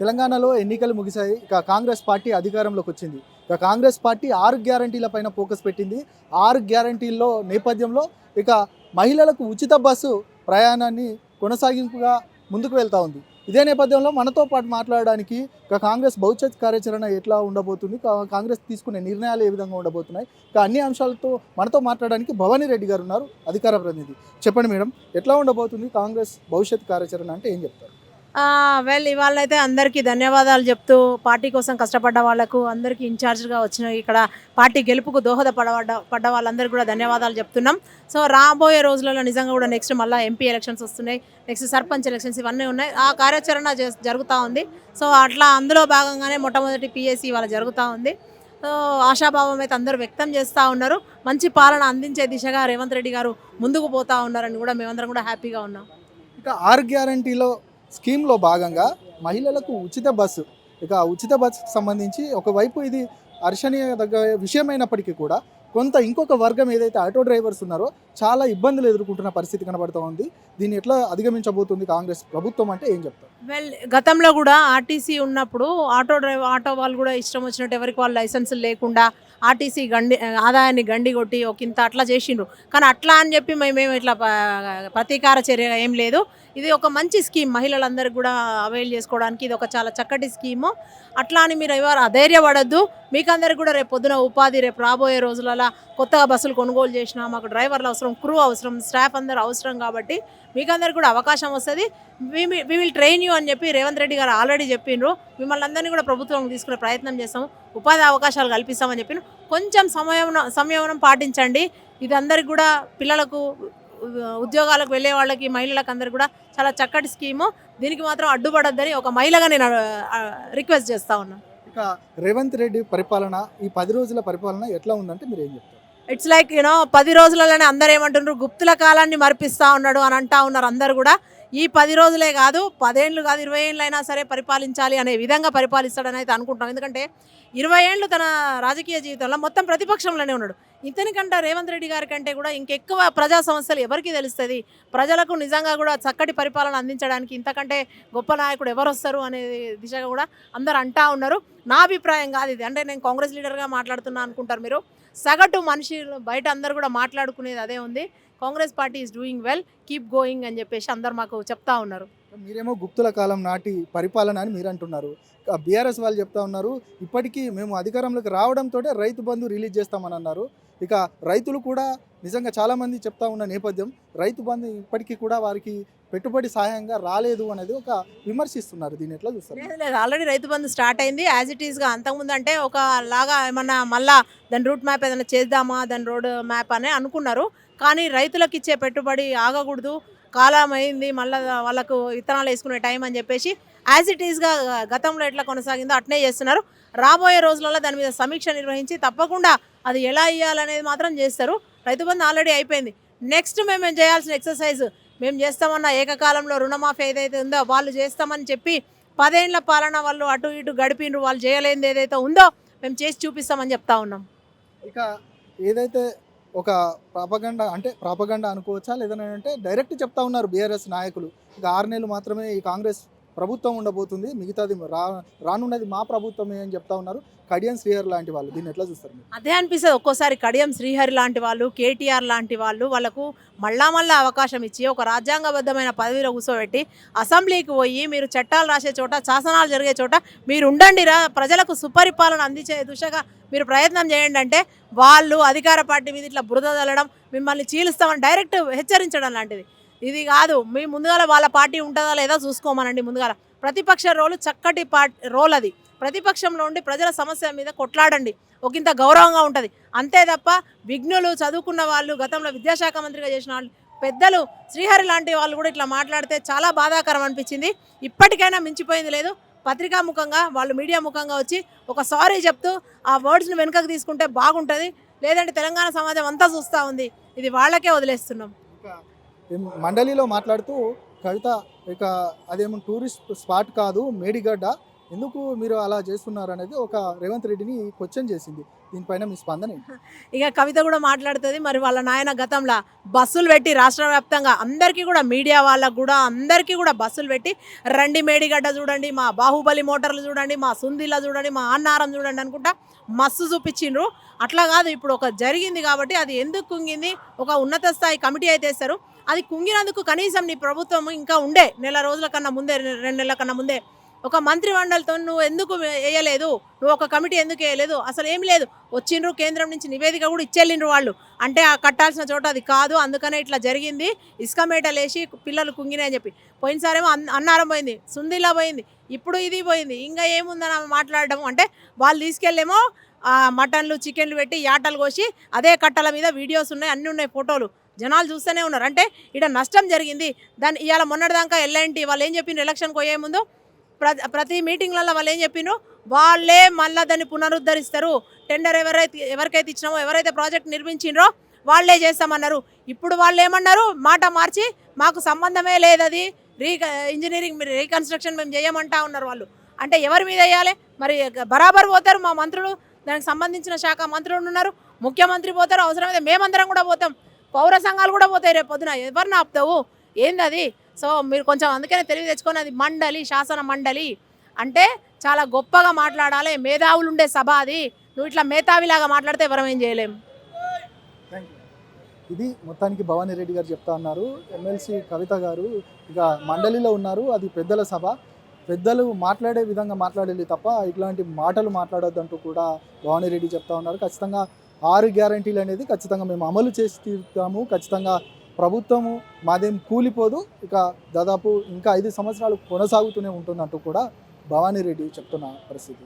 తెలంగాణలో ఎన్నికలు ముగిశాయి. ఇక కాంగ్రెస్ పార్టీ అధికారంలోకి వచ్చింది. ఇక కాంగ్రెస్ పార్టీ 6 గ్యారంటీల పైన ఫోకస్ పెట్టింది. 6 గ్యారంటీల్లో నేపథ్యంలో ఇక మహిళలకు ఉచిత బస్సు ప్రయాణాన్ని కొనసాగింపుగా ముందుకు వెళ్తా ఉంది. ఇదే నేపథ్యంలో మనతో పాటు మాట్లాడడానికి ఇక కాంగ్రెస్ భవిష్యత్ కార్యాచరణ ఎట్లా ఉండబోతుంది, కాంగ్రెస్ తీసుకునే నిర్ణయాలు ఏ విధంగా ఉండబోతున్నాయి, ఇక అన్ని అంశాలతో మనతో మాట్లాడడానికి భవానీ రెడ్డి గారు ఉన్నారు, అధికార ప్రతినిధి. చెప్పండి మేడం, ఎట్లా ఉండబోతుంది కాంగ్రెస్ భవిష్యత్ కార్యాచరణ అంటే ఏం చెప్తారు? ఇవాళైతే అందరికీ ధన్యవాదాలు చెప్తూ పార్టీ కోసం కష్టపడ్డ వాళ్ళకు అందరికీ ఇన్ఛార్జ్గా వచ్చిన ఇక్కడ పార్టీ గెలుపుకు పడ్డ వాళ్ళందరికీ కూడా ధన్యవాదాలు చెప్తున్నాం. సో రాబోయే రోజులలో నిజంగా కూడా నెక్స్ట్ మళ్ళీ ఎంపీ ఎలక్షన్స్ వస్తున్నాయి, నెక్స్ట్ సర్పంచ్ ఎలక్షన్స్ ఇవన్నీ ఉన్నాయి. ఆ కార్యాచరణ జరుగుతూ ఉంది. సో అట్లా అందులో భాగంగానే మొట్టమొదటి పిఎస్సి ఇవాళ జరుగుతూ ఉంది. సో ఆశాభావం అయితే అందరూ వ్యక్తం చేస్తూ ఉన్నారు. మంచి పాలన అందించే దిశగా రేవంత్ రెడ్డి గారు ముందుకు పోతూ ఉన్నారని కూడా మేమందరం కూడా హ్యాపీగా ఉన్నాం. ఇక 6 గ్యారంటీలో స్కీమ్లో భాగంగా మహిళలకు ఉచిత బస్సు, ఇక ఉచిత బస్సుకు సంబంధించి ఒకవైపు ఇది హర్షణీయదగ్గ విషయమైనప్పటికీ కూడా ఇంకొక వర్గం ఏదైతే ఆటో డ్రైవర్స్ ఉన్నారో చాలా ఇబ్బందులు ఎదుర్కొంటున్న పరిస్థితి కనబడుతూ ఉంది. దీన్ని ఎట్లా అధిగమించబోతుంది కాంగ్రెస్ ప్రభుత్వం అంటే ఏం చెప్తారు? గతంలో కూడా ఆర్టీసీ ఉన్నప్పుడు ఆటో వాళ్ళు కూడా ఇష్టం వచ్చినట్టు ఎవరికి వాళ్ళు లైసెన్సులు లేకుండా ఆర్టీసీ ఆదాయాన్ని గండి కొట్టి ఒకంత అట్లా చేసిండ్రు. కానీ అట్లా అని చెప్పి మేమేమి ఇట్లా ప్రతీకార చర్య ఏం లేదు. ఇది ఒక మంచి స్కీమ్, మహిళలందరికీ కూడా అవైల్ చేసుకోవడానికి ఇది ఒక చాలా చక్కటి స్కీము. అట్లా అని మీరు ఎవరు అధైర్యపడద్దు. మీకందరికి కూడా రేపు పొద్దున ఉపాధి, రేపు రాబోయే రోజులలో కొత్తగా బస్సులు కొనుగోలు చేసినా మాకు డ్రైవర్లు అవసరం, క్రూ అవసరం, స్టాఫ్ అందరూ అవసరం. కాబట్టి మీకందరికి కూడా అవకాశం వస్తుంది. వి విల్ ట్రైన్ యూ అని చెప్పి రేవంత్ రెడ్డి గారు ఆల్రెడీ చెప్పిండ్రు. మిమ్మల్ని అందరినీ కూడా ప్రభుత్వం తీసుకునే ప్రయత్నం చేస్తాము, ఉపాధి అవకాశాలు కల్పిస్తామని చెప్పిన. కొంచెం సంయమనం పాటించండి. ఇది అందరికి కూడా పిల్లలకు, ఉద్యోగాలకు వెళ్ళే వాళ్ళకి, మహిళలకు అందరికి కూడా చాలా చక్కటి స్కీము. దీనికి మాత్రం అడ్డుపడద్దని ఒక మహిళగా నేను రిక్వెస్ట్ చేస్తా ఉన్నాను. ఇక రేవంత్ రెడ్డి పరిపాలన, ఈ 10 రోజుల పరిపాలన ఎట్లా ఉందంటే మీరు ఏం చెప్తారు? ఇట్స్ లైక్ 10 రోజులలోనే అందరు ఏమంటున్నారు, గుప్తుల కాలాన్ని మరిపిస్తూ ఉన్నాడు అని అంటా ఉన్నారు అందరు కూడా. ఈ 10 రోజులే కాదు, 10 ఏళ్ళు కాదు, 20 ఏళ్ళు అయినా సరే పరిపాలించాలి అనే విధంగా పరిపాలిస్తాడని అయితే అనుకుంటున్నాం. ఎందుకంటే 20 ఏళ్ళు తన రాజకీయ జీవితంలో మొత్తం ప్రతిపక్షంలోనే ఉన్నాడు. ఇతనికంటే రేవంత్ రెడ్డి గారి కంటే కూడా ఇంకెక్కువ ప్రజా సమస్యలు ఎవరికి తెలుస్తుంది, ప్రజలకు నిజంగా కూడా చక్కటి పరిపాలన అందించడానికి ఇంతకంటే గొప్ప నాయకుడు ఎవరు వస్తారు అనే దిశగా కూడా అందరు అంటా ఉన్నారు. నా అభిప్రాయం కాదు ఇది, అంటే నేను కాంగ్రెస్ లీడర్గా మాట్లాడుతున్నా అనుకుంటారు మీరు. సగటు మనుషులు బయట అందరు కూడా మాట్లాడుకునేది అదే ఉంది. Congress party is doing well, keep going అని చెప్పేసి అందరు మాకు చెప్తా ఉన్నారు. మీరేమో గుప్తుల కాలం నాటి పరిపాలన అని మీరు అంటున్నారు. బీఆర్ఎస్ వాళ్ళు చెప్తా ఉన్నారు, ఇప్పటికీ మేము అధికారంలోకి రావడంతో రైతు బంధు రిలీజ్ చేస్తామని అన్నారు. ఇక రైతులు కూడా నిజంగా చాలామంది చెప్తా ఉన్న నేపథ్యం, రైతు బంధు ఇప్పటికీ కూడా వారికి పెట్టుబడి సహాయంగా రాలేదు అనేది ఒక విమర్శిస్తున్నారు. దీన్ని ఎట్లా చూస్తారు? లేదు, ఆల్రెడీ రైతు బంధు స్టార్ట్ అయింది యాజ్ ఇట్ ఈస్గా. అంతకుముందు అంటే ఒక లాగా ఏమన్నా మళ్ళా దాని రూట్ మ్యాప్ ఏదైనా చేద్దామా, దాని రోడ్ మ్యాప్ అని అనుకున్నారు. కానీ రైతులకు ఇచ్చే పెట్టుబడి ఆగకూడదు, కాలం అయింది, మళ్ళీ వాళ్ళకు విత్తనాలు వేసుకునే టైం అని చెప్పేసి యాజ్ ఇట్ ఈస్గా గతంలో ఎట్లా కొనసాగిందో అట్నే చేస్తున్నారు. రాబోయే రోజులలో దాని మీద సమీక్ష నిర్వహించి తప్పకుండా అది ఎలా ఇవ్వాలనేది మాత్రం చేస్తారు. రైతు బంధు ఆల్రెడీ అయిపోయింది. నెక్స్ట్ మేము చేయాల్సిన ఎక్సర్సైజ్, మేము చేస్తామన్న ఏకకాలంలో రుణమాఫీ ఏదైతే ఉందో వాళ్ళు చేస్తామని చెప్పి 10 ఏళ్ల పాలన వాళ్ళు అటు ఇటు గడిపినరు, వాళ్ళు చేయలేనిది ఏదైతే ఉందో మేము చేసి చూపిస్తామని చెప్తా ఉన్నాం. ఇక ఏదైతే ఒక ప్రాపగండా అనుకోవచ్చా, లేదంటే డైరెక్ట్ చెప్తా ఉన్నారు బీఆర్ఎస్ నాయకులు, ఇక 6 నెలలు మాత్రమే ఈ కాంగ్రెస్ ప్రభుత్వం ఉండబోతుంది, మిగతాది రానున్నది మా ప్రభుత్వమే అని చెప్తా ఉన్నారు కడియం శ్రీహరి లాంటి వాళ్ళు. దీన్ని ఎట్లా చూస్తారు? అదే అనిపిస్తుంది ఒక్కోసారి. కడియం శ్రీహరి లాంటి వాళ్ళు, కేటీఆర్ లాంటి వాళ్ళు వాళ్ళకు మళ్ళా అవకాశం ఇచ్చి ఒక రాజ్యాంగబద్ధమైన పదవిలో కూర్చోబెట్టి అసెంబ్లీకి పోయి మీరు చట్టాలు రాసే చోట, శాసనాలు జరిగే చోట మీరు ఉండండిరా, ప్రజలకు సుపరిపాలన అందించే దిశగా మీరు ప్రయత్నం చేయండి అంటే వాళ్ళు అధికార పార్టీ మీద ఇట్లా బురద చల్లడం, మిమ్మల్ని చీలుస్తామని డైరెక్ట్ హెచ్చరించడం లాంటిది. ఇది కాదు. మీ ముందుగాల వాళ్ళ పార్టీ ఉంటుందా లేదా చూసుకోమనండి. ముందుగాల ప్రతిపక్ష రోలు చక్కటి రోల్ అది. ప్రతిపక్షంలో ఉండి ప్రజల సమస్య మీద కొట్లాడండి, ఒకంత గౌరవంగా ఉంటుంది. అంతే తప్ప విఘ్నులు, చదువుకున్న వాళ్ళు, గతంలో విద్యాశాఖ మంత్రిగా చేసిన వాళ్ళు, పెద్దలు, శ్రీహరి లాంటి వాళ్ళు కూడా ఇట్లా మాట్లాడితే చాలా బాధాకరం అనిపించింది. ఇప్పటికైనా మించిపోయింది లేదు. పత్రికా ముఖంగా వాళ్ళు మీడియా ముఖంగా వచ్చి ఒక సారీ చెప్తూ ఆ వర్డ్స్ని వెనుకకు తీసుకుంటే బాగుంటుంది. లేదంటే తెలంగాణ సమాజం అంతా చూస్తూ ఉంది, ఇది వాళ్ళకే వదిలేస్తున్నాం. మండలిలో మాట్లాడుతూ కవిత, ఇక అదేమో టూరిస్ట్ స్పాట్ కాదు మేడిగడ్డ, ఎందుకు మీరు అలా చేస్తున్నారు అనేది ఒక రేవంత్ రెడ్డిని క్వశ్చన్ చేసింది. దీనిపైన మీ స్పందన ఏంటి? ఇక కవిత కూడా మాట్లాడుతుంది. మరి వాళ్ళ నాయన గతంలో బస్సులు పెట్టి రాష్ట్ర వ్యాప్తంగా అందరికీ కూడా మీడియా వాళ్ళకు కూడా అందరికీ కూడా బస్సులు పెట్టి రండి మేడిగడ్డ చూడండి, మా బాహుబలి మోటార్లు చూడండి, మా సుందిలా చూడండి, మా అన్నారం చూడండి అనుకుంటా మస్తు చూపించిండ్రు. అట్లా కాదు, ఇప్పుడు ఒక జరిగింది కాబట్టి అది ఎందుకు కుంగింది, ఒక ఉన్నత స్థాయి కమిటీ అయితే వేస్తారు. అది కుంగినందుకు కనీసం నీ ప్రభుత్వం ఇంకా ఉండే నెల రోజుల కన్నా ముందే, 2 నెలల కన్నా ముందే ఒక మంత్రి మండలితో నువ్వు ఎందుకు వేయలేదు, నువ్వు ఒక కమిటీ ఎందుకు వేయలేదు, అసలు ఏం లేదు. వచ్చిండ్రు కేంద్రం నుంచి నివేదిక కూడా ఇచ్చేళ్ళిండ్రు వాళ్ళు, అంటే ఆ కట్టాల్సిన చోట అది కాదు, అందుకనే ఇట్లా జరిగింది, ఇసుక మేటలు వేసి పిల్లలు కుంగినాయని చెప్పి. పోయినసారేమో అన్నారం పోయింది, సుందిలా పోయింది, ఇప్పుడు ఇది పోయింది, ఇంకా ఏముందని మాట్లాడడం. అంటే వాళ్ళు తీసుకెళ్ళేమో మటన్లు చికెన్లు పెట్టి యాటలు కోసి అదే కట్టల మీద వీడియోస్ ఉన్నాయి, అన్నీ ఉన్నాయి, ఫోటోలు జనాలు చూస్తూనే ఉన్నారు. అంటే ఇక్కడ నష్టం జరిగింది. దాన్ని ఇవాళ మొన్నటిదాకా ఎల్ఎన్టీ వాళ్ళు ఏం చెప్పిండ్రు, ఎలక్షన్కి పోయే ముందు ప్రతి మీటింగ్లలో వాళ్ళు ఏం చెప్పిండ్రు, వాళ్ళే మళ్ళీ దాన్ని పునరుద్ధరిస్తారు, టెండర్ ఎవరికైతే ఇచ్చినామో, ఎవరైతే ప్రాజెక్ట్ నిర్మించిండ్రో వాళ్ళే చేస్తామన్నారు. ఇప్పుడు వాళ్ళు ఏమన్నారు, మాట మార్చి మాకు సంబంధమే లేదు, అది ఇంజనీరింగ్ రీకన్స్ట్రక్షన్ మేము చేయమంటా ఉన్నారు వాళ్ళు. అంటే ఎవరి మీద వేయాలి మరి? బరాబర్ పోతారు మా మంత్రులు, దానికి సంబంధించిన శాఖ మంత్రులు ఉన్నారు, ముఖ్యమంత్రి పోతారు, అవసరమైతే మేమందరం కూడా పోతాం, పౌర సంఘాలు కూడా పోతాయి రేపు పొద్దున. ఎవరిని ఆపుతావు, ఏంది అది? సో మీరు కొంచెం అందుకనే తెలివి తెచ్చుకొని, అది మండలి, శాసన మండలి అంటే చాలా గొప్పగా మాట్లాడాలి, మేధావులు ఉండే సభ అది. నువ్వు ఇట్లా మేధావిలాగా మాట్లాడితే ఎవరం ఏం చేయలేం. ఇది మొత్తానికి భవానీ రెడ్డి గారు చెప్తా ఉన్నారు. ఎమ్మెల్సీ కవిత గారు ఇక మండలిలో ఉన్నారు, అది పెద్దల సభ, పెద్దలు మాట్లాడే విధంగా మాట్లాడాలి తప్ప ఇట్లాంటి మాటలు మాట్లాడొద్దంటూ కూడా భవానీ రెడ్డి చెప్తా ఉన్నారు. ఖచ్చితంగా 6 గ్యారంటీలు అనేది ఖచ్చితంగా మేము అమలు చేసి తీరుతాము, ఖచ్చితంగా ప్రభుత్వము మాదేం కూలిపోదు, ఇక దాదాపు ఇంకా 5 సంవత్సరాలు కొనసాగుతూనే ఉంటుందంటూ కూడా భవానీ రెడ్డి చెప్తున్న పరిస్థితి.